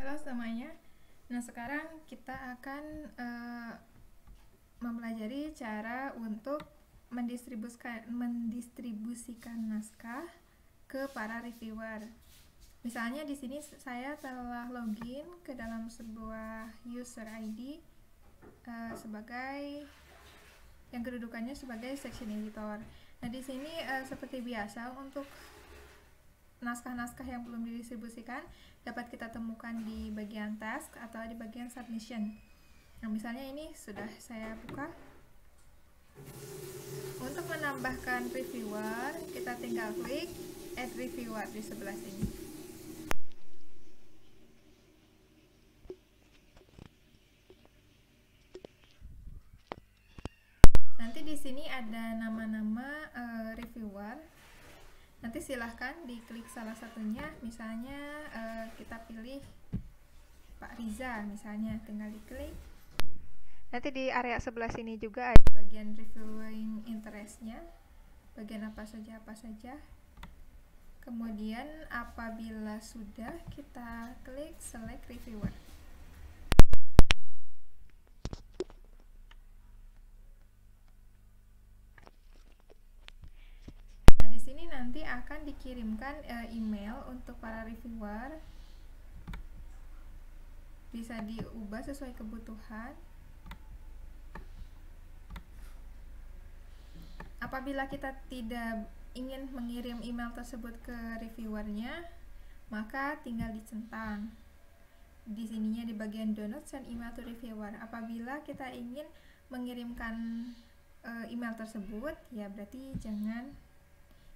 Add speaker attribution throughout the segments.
Speaker 1: Halo semuanya. Nah, sekarang kita akan mempelajari cara untuk mendistribusikan naskah ke para reviewer. Misalnya di sini saya telah login ke dalam sebuah user ID sebagai yang kedudukannya sebagai section editor. Nah, di sini seperti biasa untuk naskah-naskah yang belum didistribusikan dapat kita temukan di bagian task atau di bagian submission. Nah, misalnya ini sudah saya buka. Untuk menambahkan reviewer, kita tinggal klik add reviewer di sebelah sini. Nanti di sini ada nama-nama reviewer. Nanti silahkan diklik salah satunya, misalnya kita pilih Pak Riza misalnya, tinggal diklik. Nanti di area sebelah sini juga ada bagian reviewing interest-nya, bagian apa saja. Kemudian apabila sudah, kita klik select reviewer. Nah, di sini nanti akan dikirimkan email untuk para reviewer. Bisa diubah sesuai kebutuhan. Apabila kita tidak ingin mengirim email tersebut ke reviewernya, maka tinggal dicentang. Di sininya di bagian do not send email to reviewer. Apabila kita ingin mengirimkan email tersebut, ya berarti jangan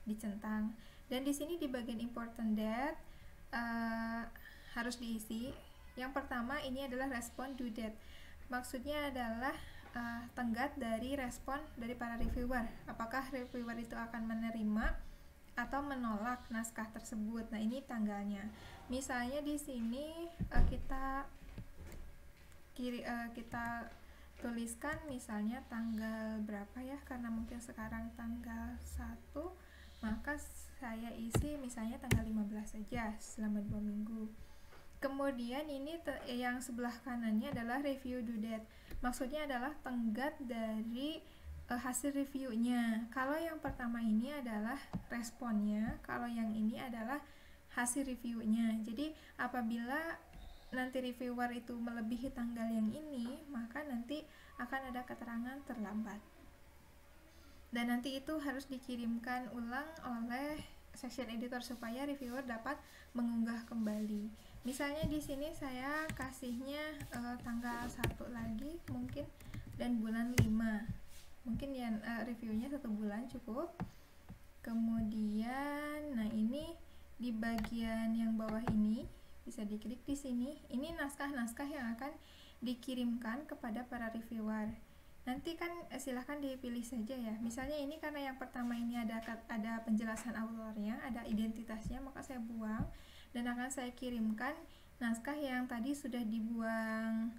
Speaker 1: dicentang. Dan di sini di bagian important date harus diisi. Yang pertama ini adalah respond due date. Maksudnya adalah tenggat dari respon dari para reviewer. Apakah reviewer itu akan menerima atau menolak naskah tersebut. Nah, ini tanggalnya. Misalnya di sini kita tuliskan misalnya tanggal berapa ya, karena mungkin sekarang tanggal 1, maka saya isi misalnya tanggal 15 saja selama 2 minggu. Kemudian ini yang sebelah kanannya adalah review due date. Maksudnya adalah tenggat dari hasil reviewnya. Kalau yang pertama ini adalah responnya, kalau yang ini adalah hasil reviewnya. Jadi apabila nanti reviewer itu melebihi tanggal yang ini, maka nanti akan ada keterangan terlambat. Dan nanti itu harus dikirimkan ulang oleh section editor supaya reviewer dapat mengunggah kembali. Misalnya di sini saya kasihnya tanggal 1 lagi mungkin dan bulan 5. Mungkin ya reviewnya 1 bulan cukup. Kemudian nah ini di bagian yang bawah ini bisa diklik di sini. Ini naskah-naskah yang akan dikirimkan kepada para reviewer. Nanti kan silahkan dipilih saja ya. Misalnya ini karena yang pertama ini ada penjelasan autornya, ada identitasnya, maka saya buang dan akan saya kirimkan naskah yang tadi sudah dibuang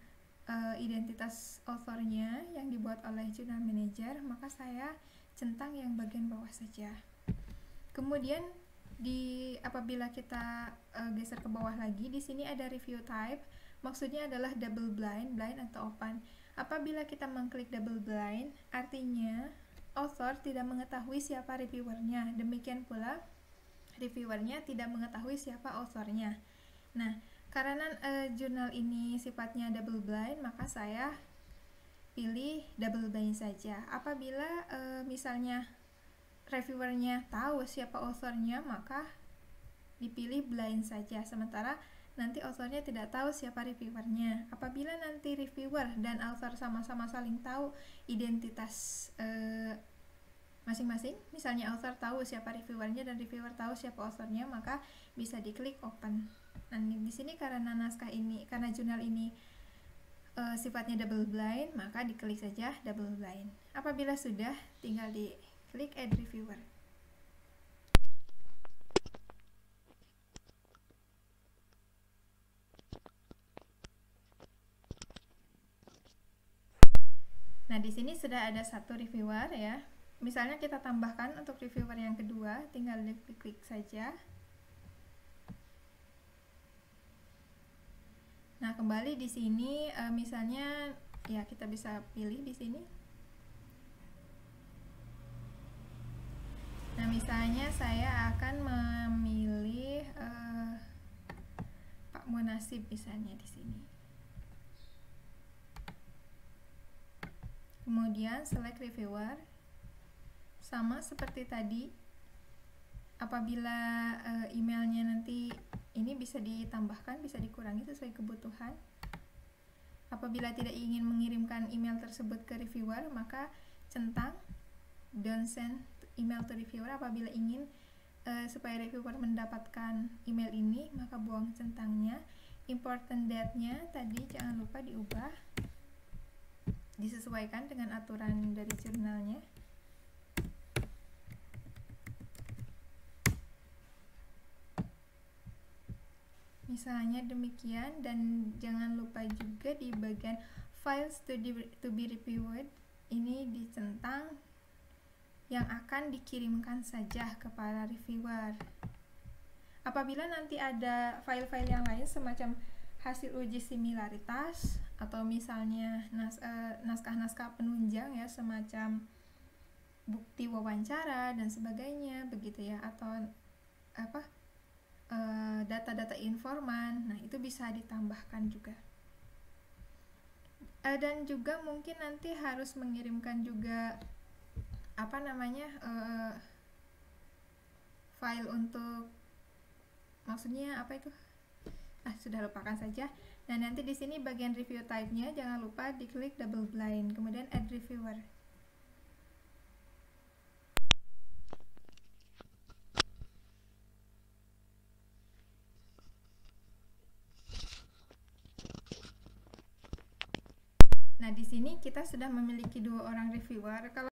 Speaker 1: identitas autornya yang dibuat oleh jurnal manager, maka saya centang yang bagian bawah saja. Kemudian apabila kita geser ke bawah lagi, di sini ada review type, maksudnya adalah double blind, blind atau open. Apabila kita mengklik double blind, artinya author tidak mengetahui siapa reviewernya. Demikian pula reviewernya tidak mengetahui siapa authornya. Nah, karena jurnal ini sifatnya double blind, maka saya pilih double blind saja. Apabila misalnya reviewernya tahu siapa authornya, maka dipilih blind saja. Sementara nanti authornya tidak tahu siapa reviewernya. Apabila nanti reviewer dan author sama-sama saling tahu identitas masing-masing, misalnya author tahu siapa reviewernya dan reviewer tahu siapa authornya, maka bisa diklik open. Nah, di sini karena naskah ini, karena jurnal ini sifatnya double blind, maka diklik saja double blind. Apabila sudah, tinggal diklik add reviewer. Nah, di sini sudah ada 1 reviewer ya. Misalnya kita tambahkan untuk reviewer yang kedua, tinggal diklik saja. Nah, kembali di sini misalnya ya kita bisa pilih di sini. Nah, misalnya saya akan memilih Pak Munasib misalnya di sini. Kemudian select reviewer. Sama seperti tadi, apabila emailnya nanti ini bisa ditambahkan, bisa dikurangi sesuai kebutuhan. Apabila tidak ingin mengirimkan email tersebut ke reviewer, maka centang don't send email to reviewer. Apabila ingin supaya reviewer mendapatkan email ini, maka buang centangnya. Important date-nya tadi jangan lupa diubah, disesuaikan dengan aturan dari jurnalnya. Misalnya demikian, dan jangan lupa juga di bagian files to be reviewed ini dicentang yang akan dikirimkan saja ke para reviewer. Apabila nanti ada file-file yang lain semacam hasil uji similaritas atau misalnya naskah-naskah penunjang ya, semacam bukti wawancara dan sebagainya begitu ya, atau data-data informan, nah itu bisa ditambahkan juga. Dan juga mungkin nanti harus mengirimkan juga file untuk, maksudnya apa itu? Sudah lupakan saja. Nah, nanti di sini bagian review type-nya jangan lupa diklik double blind, kemudian add reviewer. Nah, di sini kita sudah memiliki 2 orang reviewer. Kalau